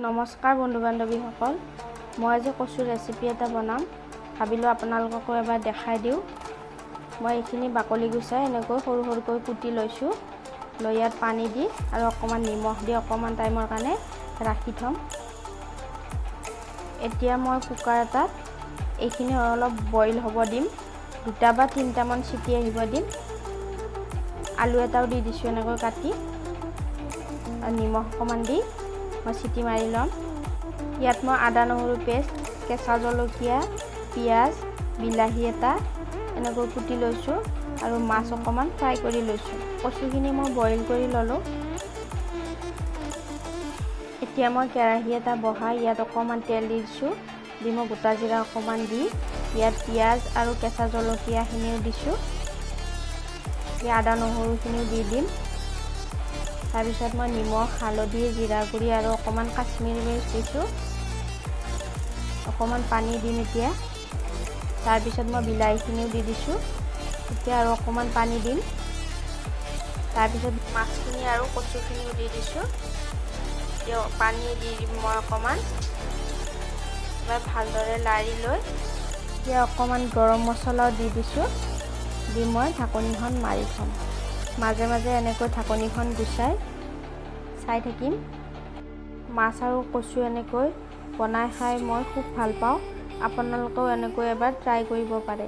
নমস্কাৰ বন্ধু বান্ধৱীসকল, মই আজি কচুৰ ৰেচিপি এটা বনাম। ভাবিলোঁ আপোনালোককো এবাৰ দেখাই দিওঁ। মই এইখিনি বাকলি গুচাই এনেকৈ সৰু সৰুকৈ কুটি লৈছোঁ। লৈ ইয়াত পানী দি আৰু অকণমান নিমখ দি অকণমান টাইমৰ কাৰণে ৰাখি থ'ম। এতিয়া মই কুকাৰ এটাত এইখিনি অলপ বইল হ'ব দিম। 2টা বা 3টামান চিটি আহিব দিম। আলু এটাও দি দিছোঁ এনেকৈ কাটি, আৰু নিমখ অকণমান দি মই চিটি মাৰি ল'ম। ইয়াত মই আদা নহৰু পেষ্ট, কেঁচা জলকীয়া, পিঁয়াজ, বিলাহী এটা এনেকৈ কুটি লৈছোঁ আৰু মাছ অকণমান ফ্ৰাই কৰি লৈছোঁ। কচুখিনি মই বইল কৰি ল'লোঁ। এতিয়া মই কেৰাহী এটা বহাই ইয়াত অকণমান তেল দি দিছোঁ। দি মই গোটা জিৰা অকণমান দি ইয়াত পিঁয়াজ আৰু কেঁচা জলকীয়াখিনিও দিছোঁ। ইয়াত আদা নহৰুখিনিও দি দিম। তাৰপিছত মই নিমখ, হালধি, জিৰা গুড়ি আৰু অকণমান কাশ্মীৰী মিৰ্চ দিছোঁ। অকণমান পানী দিম এতিয়া। তাৰপিছত মই বিলাহীখিনিও দি দিছোঁ। এতিয়া আৰু অকণমান পানী দিম। তাৰপিছত মাছখিনি আৰু কচুখিনিও দি দিছোঁ। এতিয়া পানী দি দিম মই অকণমান। এবাৰ ভালদৰে লাৰি লৈ এতিয়া অকণমান গৰম মছলাও দি দিছোঁ। দি মই ঢাকনিখন মাৰি থ'ম। মাজে মাজে এনেকৈ ঢাকনিখন গুচাই চাই থাকিম। মাছ আৰু কচু এনেকৈ বনাই খাই মই খুব ভাল পাওঁ। আপোনালোকেও এনেকৈ এবাৰ ট্ৰাই কৰিব পাৰে।